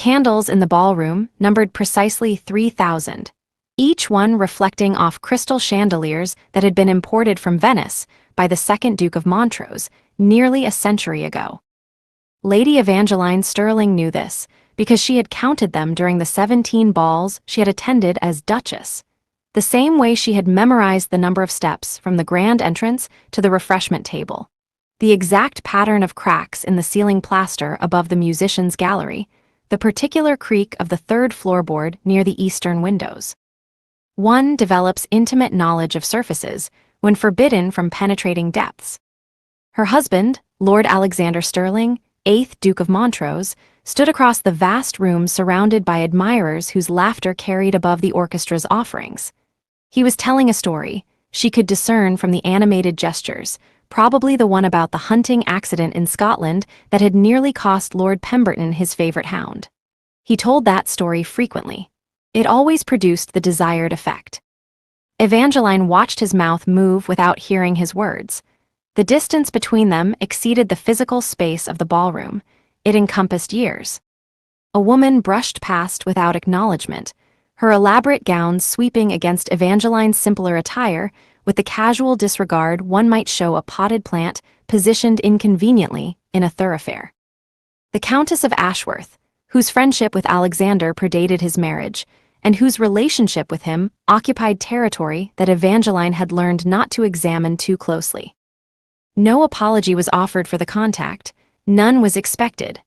candles in the ballroom numbered precisely 3,000, each one reflecting off crystal chandeliers that had been imported from Venice by the second Duke of Montrose nearly a century ago. Lady Evangeline Sterling knew this because she had counted them during the 17 balls she had attended as Duchess, the same way she had memorized the number of steps from the grand entrance to the refreshment table, the exact pattern of cracks in the ceiling plaster above the musicians' gallery, the particular creak of the third floorboard near the eastern windows. One develops intimate knowledge of surfaces when forbidden from penetrating depths. Her husband, Lord Alexander Sterling, 8th Duke of Montrose, stood across the vast room surrounded by admirers whose laughter carried above the orchestra's offerings. He was telling a story, she could discern from the animated gestures, probably the one about the hunting accident in Scotland that had nearly cost Lord Pemberton his favorite hound. He told that story frequently. It always produced the desired effect. Evangeline watched his mouth move without hearing his words. The distance between them exceeded the physical space of the ballroom. It encompassed years. A woman brushed past without acknowledgement, her elaborate gowns sweeping against Evangeline's simpler attire with the casual disregard one might show a potted plant positioned inconveniently in a thoroughfare. The Countess of Ashworth, whose friendship with Alexander predated his marriage, and whose relationship with him occupied territory that Evangeline had learned not to examine too closely. No apology was offered for the contact, none was expected.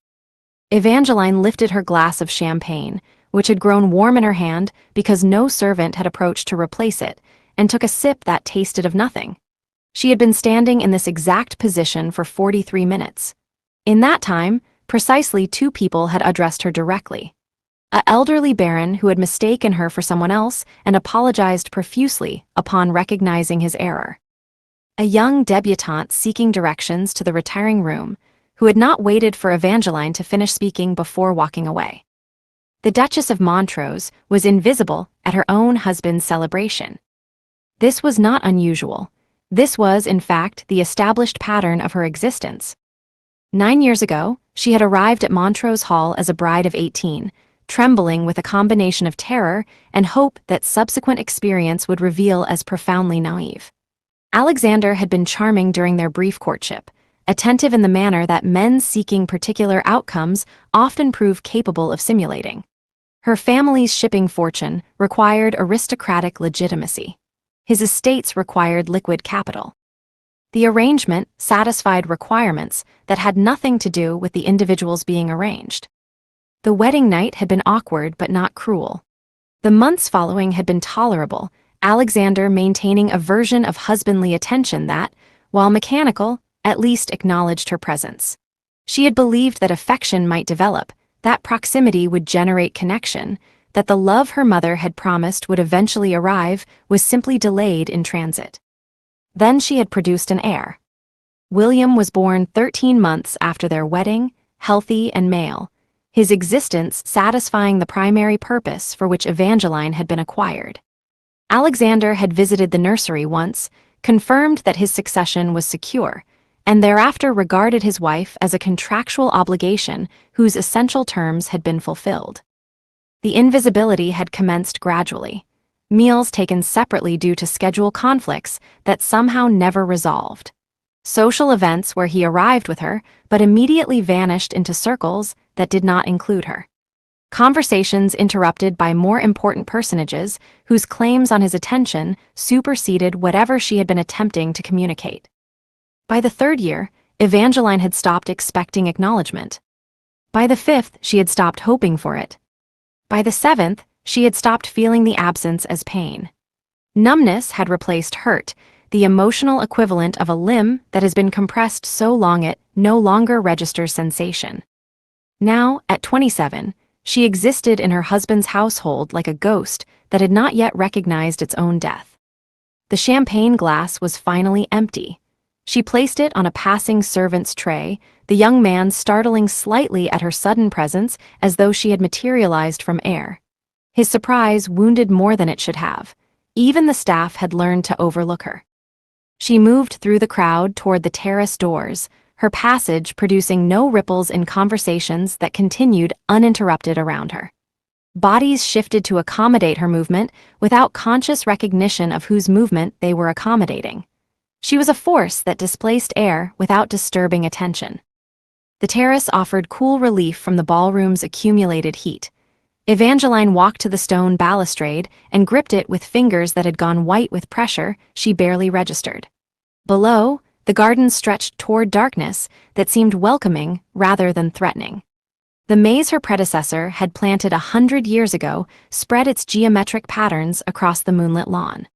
Evangeline lifted her glass of champagne, which had grown warm in her hand because no servant had approached to replace it, and took a sip that tasted of nothing. She had been standing in this exact position for 43 minutes. In that time, precisely 2 people had addressed her directly. An elderly baron who had mistaken her for someone else and apologized profusely upon recognizing his error. A young debutante seeking directions to the retiring room, who had not waited for Evangeline to finish speaking before walking away. The Duchess of Montrose was invisible at her own husband's celebration. This was not unusual. This was, in fact, the established pattern of her existence. 9 years ago, she had arrived at Montrose Hall as a bride of 18, trembling with a combination of terror and hope that subsequent experience would reveal as profoundly naive. Alexander had been charming during their brief courtship, attentive in the manner that men seeking particular outcomes often prove capable of simulating. Her family's shipping fortune required aristocratic legitimacy. His estates required liquid capital. The arrangement satisfied requirements that had nothing to do with the individuals being arranged. The wedding night had been awkward but not cruel. The months following had been tolerable, Alexander maintaining a version of husbandly attention that, while mechanical, at least acknowledged her presence. She had believed that affection might develop, that proximity would generate connection, that the love her mother had promised would eventually arrive was simply delayed in transit. Then she had produced an heir. William was born 13 months after their wedding, healthy and male, his existence satisfying the primary purpose for which Evangeline had been acquired. Alexander had visited the nursery once, confirmed that his succession was secure, and thereafter regarded his wife as a contractual obligation whose essential terms had been fulfilled. The invisibility had commenced gradually, meals taken separately due to schedule conflicts that somehow never resolved. Social events where he arrived with her but immediately vanished into circles that did not include her. Conversations interrupted by more important personages whose claims on his attention superseded whatever she had been attempting to communicate. By the 3rd year, Evangeline had stopped expecting acknowledgement. By the 5th, she had stopped hoping for it. By the 7th, she had stopped feeling the absence as pain. Numbness had replaced hurt, the emotional equivalent of a limb that has been compressed so long it no longer registers sensation. Now, at 27, she existed in her husband's household like a ghost that had not yet recognized its own death. The champagne glass was finally empty. She placed it on a passing servant's tray, the young man startling slightly at her sudden presence as though she had materialized from air. His surprise wounded more than it should have. Even the staff had learned to overlook her. She moved through the crowd toward the terrace doors, her passage producing no ripples in conversations that continued uninterrupted around her. Bodies shifted to accommodate her movement without conscious recognition of whose movement they were accommodating. She was a force that displaced air without disturbing attention. The terrace offered cool relief from the ballroom's accumulated heat. Evangeline walked to the stone balustrade and gripped it with fingers that had gone white with pressure she barely registered. Below, the garden stretched toward darkness that seemed welcoming rather than threatening. The maze her predecessor had planted 100 years ago spread its geometric patterns across the moonlit lawn.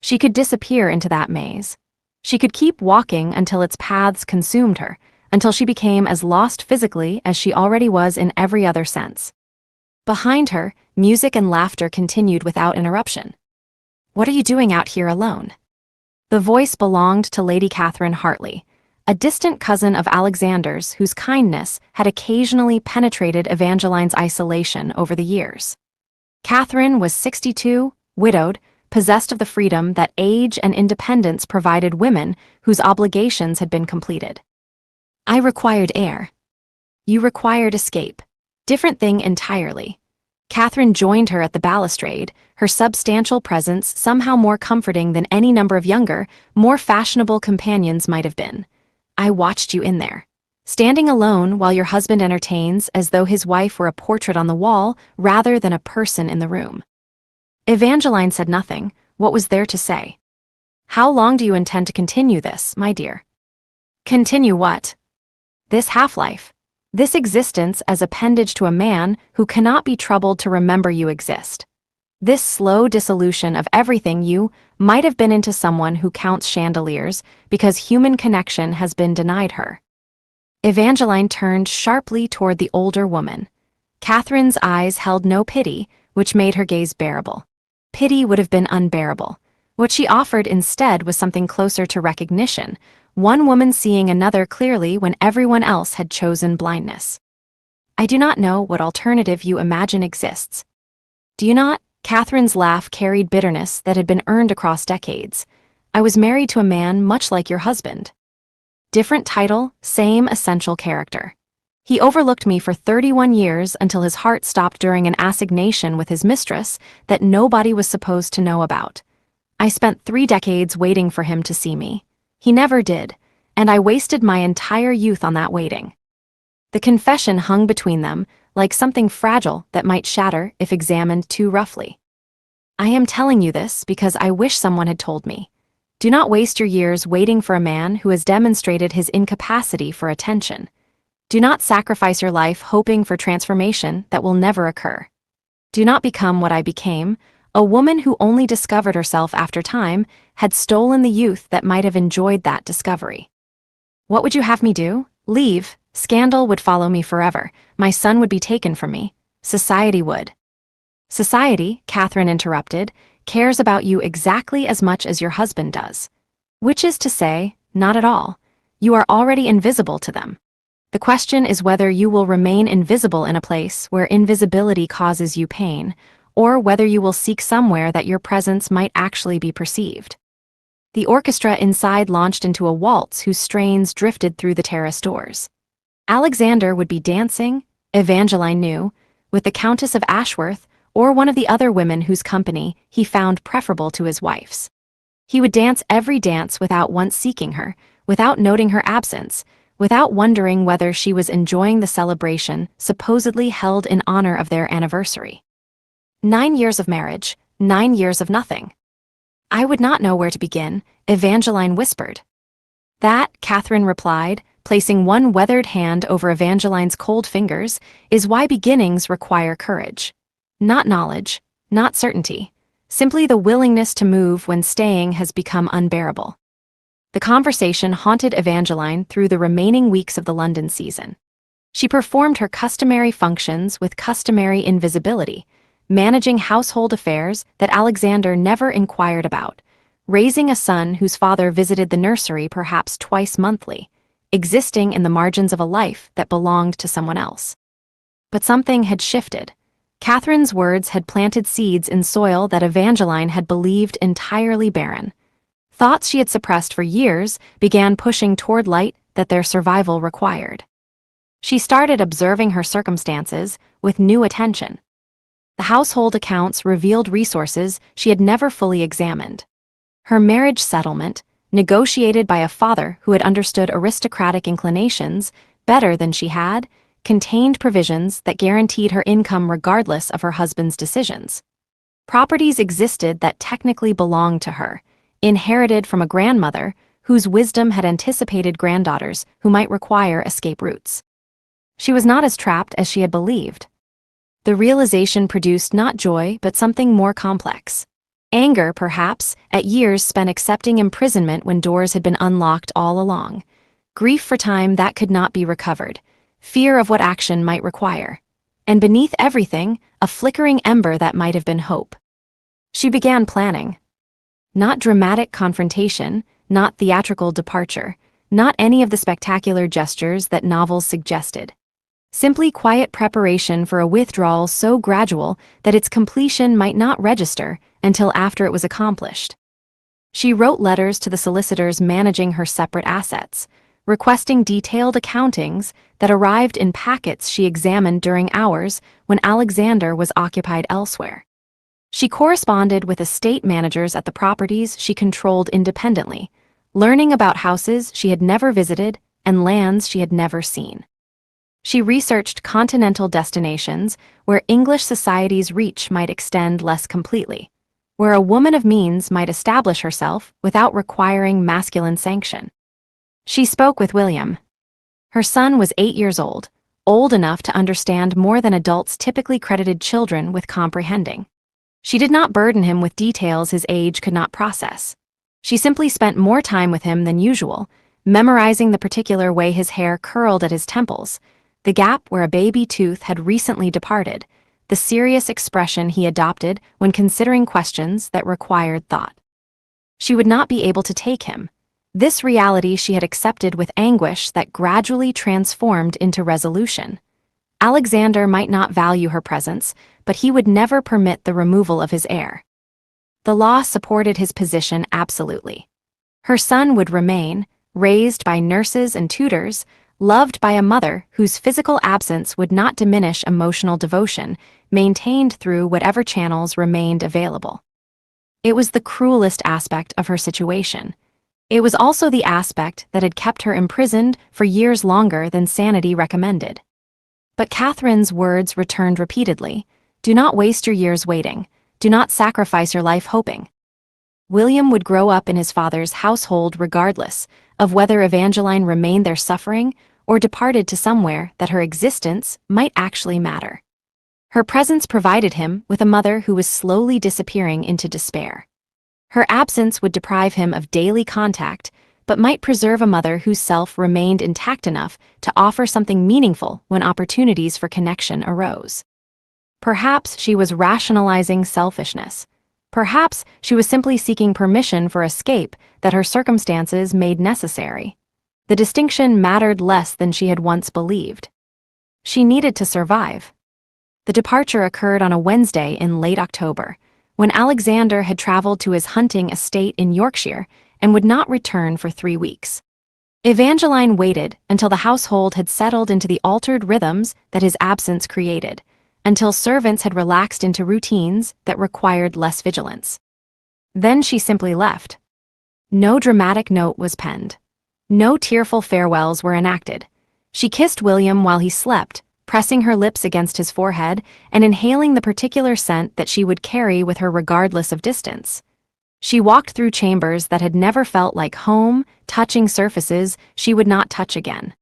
She could disappear into that maze. She could keep walking until its paths consumed her, until she became as lost physically as she already was in every other sense. Behind her, music and laughter continued without interruption. "What are you doing out here alone?" The voice belonged to Lady Catherine Hartley, a distant cousin of Alexander's whose kindness had occasionally penetrated Evangeline's isolation over the years. Catherine was 62, widowed, possessed of the freedom that age and independence provided women whose obligations had been completed. "I required air. You required escape. Different thing entirely." Catherine joined her at the balustrade, her substantial presence somehow more comforting than any number of younger, more fashionable companions might have been. "I watched you in there, standing alone while your husband entertains as though his wife were a portrait on the wall rather than a person in the room." Evangeline said nothing. What was there to say? "How long do you intend to continue this, my dear?" "Continue what?" "This half-life. This existence as appendage to a man who cannot be troubled to remember you exist. This slow dissolution of everything you might have been into someone who counts chandeliers because human connection has been denied her." Evangeline turned sharply toward the older woman. Catherine's eyes held no pity, which made her gaze bearable. Pity would have been unbearable. What she offered instead was something closer to recognition, one woman seeing another clearly when everyone else had chosen blindness. "I do not know what alternative you imagine exists." "Do you not?" Catherine's laugh carried bitterness that had been earned across decades. "I was married to a man much like your husband. Different title, same essential character. He overlooked me for 31 years until his heart stopped during an assignation with his mistress that nobody was supposed to know about. I spent 3 decades waiting for him to see me. He never did, and I wasted my entire youth on that waiting." The confession hung between them, like something fragile that might shatter if examined too roughly. "I am telling you this because I wish someone had told me. Do not waste your years waiting for a man who has demonstrated his incapacity for attention. Do not sacrifice your life hoping for transformation that will never occur. Do not become what I became, a woman who only discovered herself after time had stolen the youth that might have enjoyed that discovery. What would you have me do? Leave. Scandal would follow me forever. My son would be taken from me. Society would." "Society," Catherine interrupted, "cares about you exactly as much as your husband does. Which is to say, not at all. You are already invisible to them. The question is whether you will remain invisible in a place where invisibility causes you pain, or whether you will seek somewhere that your presence might actually be perceived." The orchestra inside launched into a waltz whose strains drifted through the terrace doors. Alexander would be dancing, Evangeline knew, with the Countess of Ashworth or one of the other women whose company he found preferable to his wife's. He would dance every dance without once seeking her, without noting her absence, without wondering whether she was enjoying the celebration supposedly held in honor of their anniversary. 9 years of marriage, 9 years of nothing. "I would not know where to begin," Evangeline whispered. "That," Catherine replied, placing one weathered hand over Evangeline's cold fingers, "is why beginnings require courage. Not knowledge, not certainty, simply the willingness to move when staying has become unbearable." The conversation haunted Evangeline through the remaining weeks of the London season. She performed her customary functions with customary invisibility, managing household affairs that Alexander never inquired about, raising a son whose father visited the nursery perhaps twice monthly, existing in the margins of a life that belonged to someone else. But something had shifted. Catherine's words had planted seeds in soil that Evangeline had believed entirely barren. Thoughts she had suppressed for years began pushing toward light that their survival required. She started observing her circumstances with new attention. The household accounts revealed resources she had never fully examined. Her marriage settlement, negotiated by a father who had understood aristocratic inclinations better than she had, contained provisions that guaranteed her income regardless of her husband's decisions. Properties existed that technically belonged to her, inherited from a grandmother whose wisdom had anticipated granddaughters who might require escape routes. She was not as trapped as she had believed. The realization produced not joy but something more complex. Anger, perhaps, at years spent accepting imprisonment when doors had been unlocked all along. Grief for time that could not be recovered. Fear of what action might require. And beneath everything, a flickering ember that might have been hope. She began planning. Not dramatic confrontation, not theatrical departure, not any of the spectacular gestures that novels suggested. Simply quiet preparation for a withdrawal so gradual that its completion might not register until after it was accomplished. She wrote letters to the solicitors managing her separate assets, requesting detailed accountings that arrived in packets she examined during hours when Alexander was occupied elsewhere. She corresponded with estate managers at the properties she controlled independently, learning about houses she had never visited and lands she had never seen. She researched continental destinations where English society's reach might extend less completely, where a woman of means might establish herself without requiring masculine sanction. She spoke with William. Her son was 8 years old enough to understand more than adults typically credited children with comprehending. She did not burden him with details his age could not process. She simply spent more time with him than usual, memorizing the particular way his hair curled at his temples, the gap where a baby tooth had recently departed, the serious expression he adopted when considering questions that required thought. She would not be able to take him. This reality she had accepted with anguish that gradually transformed into resolution. Alexander might not value her presence, but he would never permit the removal of his heir. The law supported his position absolutely. Her son would remain, raised by nurses and tutors, loved by a mother whose physical absence would not diminish emotional devotion, maintained through whatever channels remained available. It was the cruelest aspect of her situation. It was also the aspect that had kept her imprisoned for years longer than sanity recommended. But Catherine's words returned repeatedly. Do not waste your years waiting. Do not sacrifice your life hoping. William would grow up in his father's household regardless of whether Evangeline remained there suffering or departed to somewhere that her existence might actually matter. Her presence provided him with a mother who was slowly disappearing into despair. Her absence would deprive him of daily contact, but might preserve a mother whose self remained intact enough to offer something meaningful when opportunities for connection arose. Perhaps she was rationalizing selfishness. Perhaps she was simply seeking permission for escape that her circumstances made necessary. The distinction mattered less than she had once believed. She needed to survive. The departure occurred on a Wednesday in late October, when Alexander had traveled to his hunting estate in Yorkshire and would not return for 3 weeks. Evangeline waited until the household had settled into the altered rhythms that his absence created, until servants had relaxed into routines that required less vigilance. Then she simply left. No dramatic note was penned. No tearful farewells were enacted. She kissed William while he slept, pressing her lips against his forehead and inhaling the particular scent that she would carry with her regardless of distance. She walked through chambers that had never felt like home, touching surfaces she would not touch again.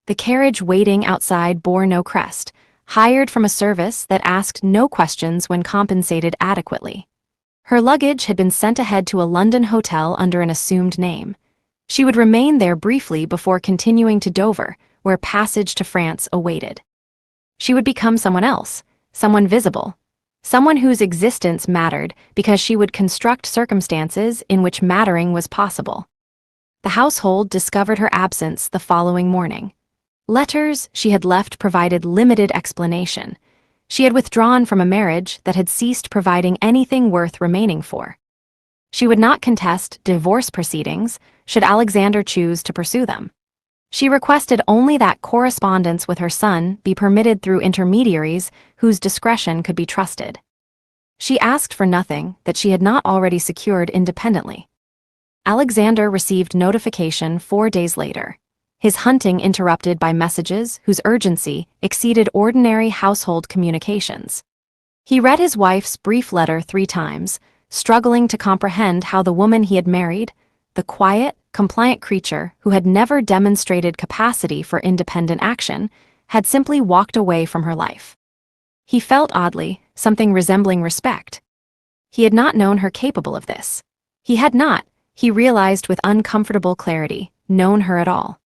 The carriage waiting outside bore no crest, hired from a service that asked no questions when compensated adequately. Her luggage had been sent ahead to a London hotel under an assumed name. She would remain there briefly before continuing to Dover, where passage to France awaited. She would become someone else, someone visible, someone whose existence mattered because she would construct circumstances in which mattering was possible. The household discovered her absence the following morning. Letters she had left provided limited explanation. She had withdrawn from a marriage that had ceased providing anything worth remaining for. She would not contest divorce proceedings should Alexander choose to pursue them. She requested only that correspondence with her son be permitted through intermediaries whose discretion could be trusted. She asked for nothing that she had not already secured independently. Alexander received notification 4 days later, his hunting interrupted by messages whose urgency exceeded ordinary household communications. He read his wife's brief letter 3 times, struggling to comprehend how the woman he had married, the quiet, compliant creature who had never demonstrated capacity for independent action, had simply walked away from her life. He felt oddly, something resembling respect. He had not known her capable of this. He had not, he realized with uncomfortable clarity, known her at all.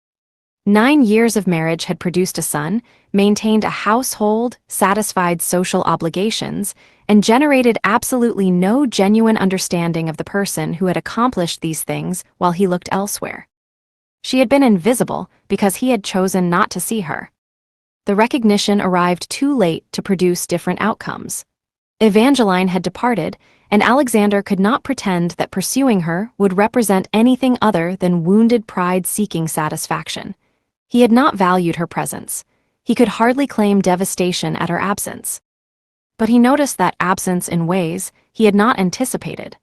9 years of marriage had produced a son, maintained a household, satisfied social obligations, and generated absolutely no genuine understanding of the person who had accomplished these things while he looked elsewhere. She had been invisible because he had chosen not to see her. The recognition arrived too late to produce different outcomes. Evangeline had departed, and Alexander could not pretend that pursuing her would represent anything other than wounded pride seeking satisfaction. He had not valued her presence. He could hardly claim devastation at her absence. But he noticed that absence in ways he had not anticipated.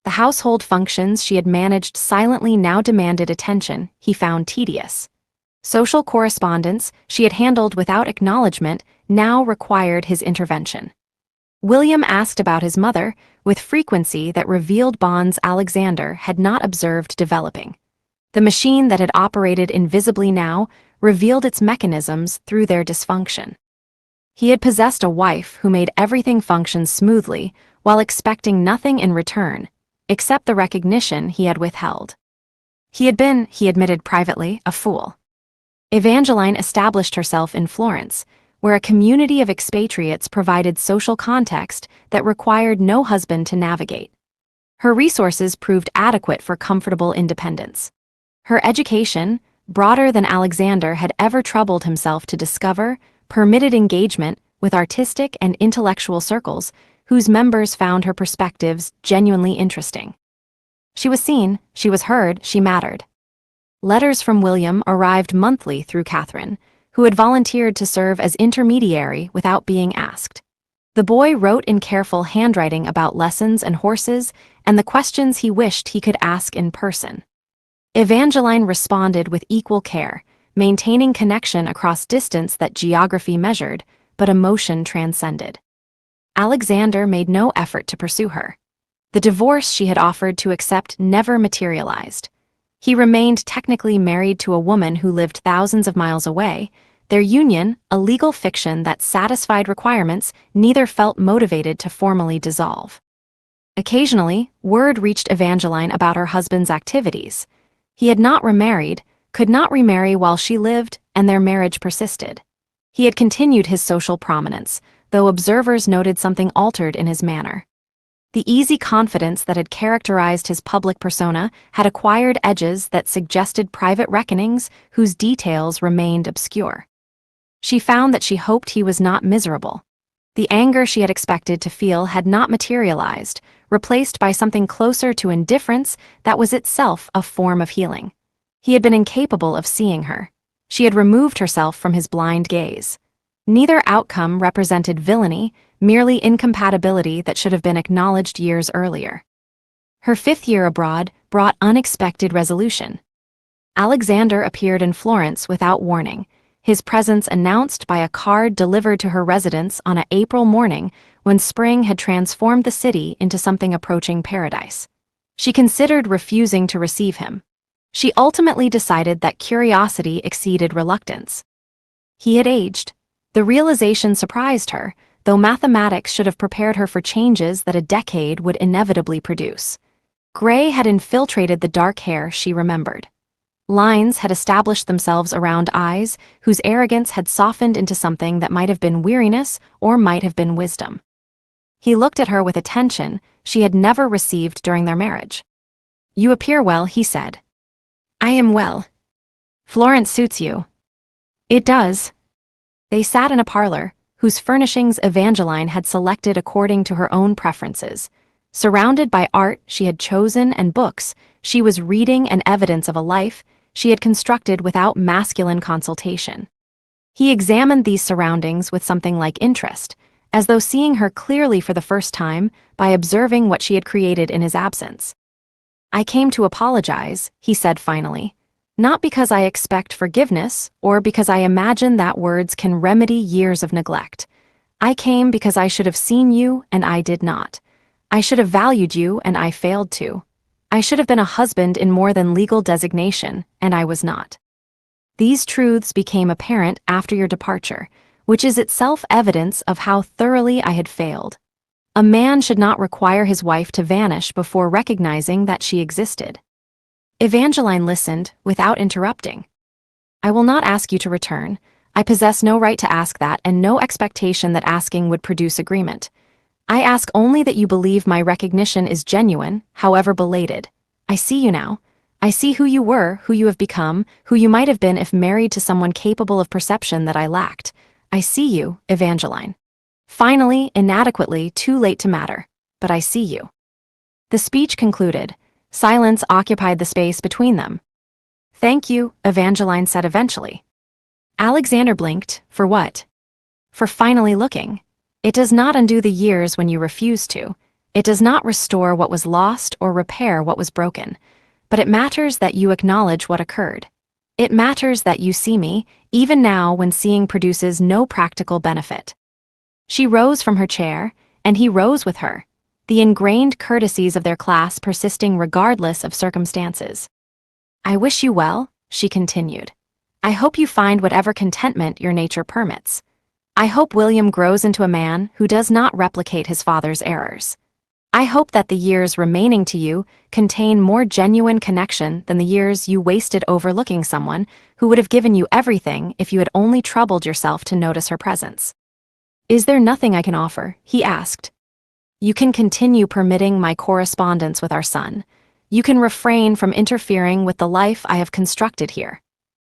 The household functions she had managed silently now demanded attention he found tedious. Social correspondence she had handled without acknowledgement now required his intervention. William asked about his mother with frequency that revealed bonds Alexander had not observed developing. The machine that had operated invisibly now revealed its mechanisms through their dysfunction. He had possessed a wife who made everything function smoothly while expecting nothing in return, except the recognition he had withheld. He had been, he admitted privately, a fool. Evangeline established herself in Florence, where a community of expatriates provided social context that required no husband to navigate. Her resources proved adequate for comfortable independence. Her education, broader than Alexander had ever troubled himself to discover, permitted engagement with artistic and intellectual circles whose members found her perspectives genuinely interesting. She was seen, she was heard, she mattered. Letters from William arrived monthly through Catherine, who had volunteered to serve as intermediary without being asked. The boy wrote in careful handwriting about lessons and horses and the questions he wished he could ask in person. Evangeline responded with equal care, maintaining connection across distance that geography measured, but emotion transcended. Alexander made no effort to pursue her. The divorce she had offered to accept never materialized. He remained technically married to a woman who lived thousands of miles away. Their union, a legal fiction that satisfied requirements, neither felt motivated to formally dissolve. Occasionally, word reached Evangeline about her husband's activities. He had not remarried, could not remarry while she lived, and their marriage persisted. He had continued his social prominence, though observers noted something altered in his manner. The easy confidence that had characterized his public persona had acquired edges that suggested private reckonings whose details remained obscure. She found that she hoped he was not miserable. The anger she had expected to feel had not materialized, replaced by something closer to indifference that was itself a form of healing. He had been incapable of seeing her. She had removed herself from his blind gaze. Neither outcome represented villainy, merely incompatibility that should have been acknowledged years earlier. Her 5th year abroad brought unexpected resolution. Alexander appeared in Florence without warning, his presence announced by a card delivered to her residence on an April morning when spring had transformed the city into something approaching paradise. She considered refusing to receive him. She ultimately decided that curiosity exceeded reluctance. He had aged. The realization surprised her, though mathematics should have prepared her for changes that a decade would inevitably produce. Gray had infiltrated the dark hair she remembered. Lines had established themselves around eyes whose arrogance had softened into something that might have been weariness or might have been wisdom. He looked at her with attention she had never received during their marriage. "You appear well," he said. "I am well. Florence suits you." "It does." They sat in a parlor, whose furnishings Evangeline had selected according to her own preferences. Surrounded by art she had chosen and books she was reading and evidence of a life she had constructed without masculine consultation. He examined these surroundings with something like interest, as though seeing her clearly for the first time by observing what she had created in his absence. "I came to apologize," he said finally, "not because I expect forgiveness or because I imagine that words can remedy years of neglect. I came because I should have seen you and I did not. I should have valued you and I failed to. I should have been a husband in more than legal designation, and I was not. These truths became apparent after your departure, which is itself evidence of how thoroughly I had failed. A man should not require his wife to vanish before recognizing that she existed." Evangeline listened, without interrupting. "I will not ask you to return. I possess no right to ask that and no expectation that asking would produce agreement. I ask only that you believe my recognition is genuine, however belated. I see you now. I see who you were, who you have become, who you might have been if married to someone capable of perception that I lacked. I see you, Evangeline. Finally, inadequately, too late to matter, but I see you." The speech concluded. Silence occupied the space between them. "Thank you," Evangeline said eventually. Alexander blinked. "For what?" "For finally looking. It does not undo the years when you refuse to. It does not restore what was lost or repair what was broken. But it matters that you acknowledge what occurred. It matters that you see me, even now when seeing produces no practical benefit." She rose from her chair, and he rose with her, the ingrained courtesies of their class persisting regardless of circumstances. "I wish you well," she continued. "I hope you find whatever contentment your nature permits. I hope William grows into a man who does not replicate his father's errors. I hope that the years remaining to you contain more genuine connection than the years you wasted overlooking someone who would have given you everything if you had only troubled yourself to notice her presence." "Is there nothing I can offer?" he asked. "You can continue permitting my correspondence with our son. You can refrain from interfering with the life I have constructed here.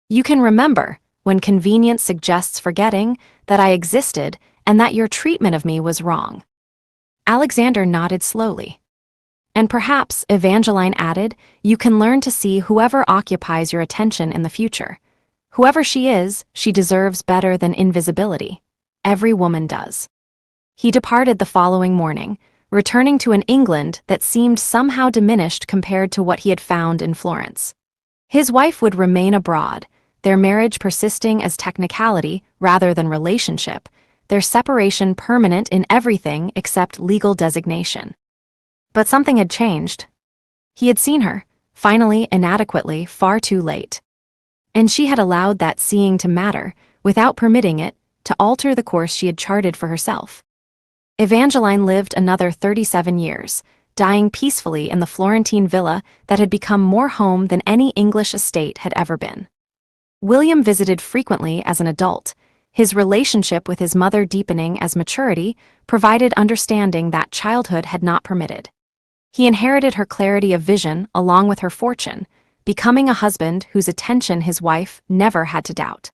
You can remember, when convenience suggests forgetting, that I existed and that your treatment of me was wrong." Alexander nodded slowly. "And perhaps," Evangeline added, "you can learn to see whoever occupies your attention in the future. Whoever she is, she deserves better than invisibility. Every woman does." He departed the following morning, returning to an England that seemed somehow diminished compared to what he had found in Florence. His wife would remain abroad, their marriage persisting as technicality rather than relationship, their separation permanent in everything except legal designation. But something had changed. He had seen her, finally inadequately, far too late. And she had allowed that seeing to matter, without permitting it, to alter the course she had charted for herself. Evangeline lived another 37 years, dying peacefully in the Florentine villa that had become more home than any English estate had ever been. William visited frequently as an adult. His relationship with his mother deepening as maturity provided understanding that childhood had not permitted. He inherited her clarity of vision along with her fortune, becoming a husband whose attention his wife never had to doubt.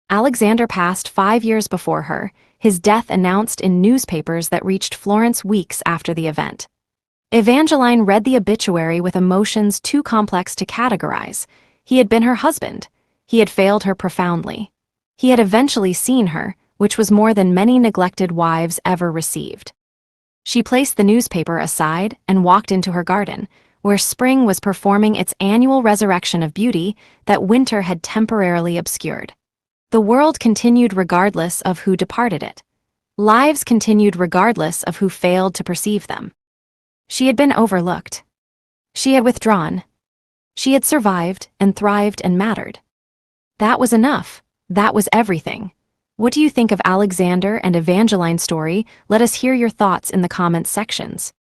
Alexander passed 5 years before her, his death announced in newspapers that reached Florence weeks after the event. Evangeline read the obituary with emotions too complex to categorize. He had been her husband. He had failed her profoundly. He had eventually seen her, which was more than many neglected wives ever received. She placed the newspaper aside and walked into her garden, where spring was performing its annual resurrection of beauty that winter had temporarily obscured. The world continued regardless of who departed it. Lives continued regardless of who failed to perceive them. She had been overlooked. She had withdrawn. She had survived and thrived and mattered. That was enough. That was everything. What do you think of Alexander and Evangeline's story? Let us hear your thoughts in the comments sections.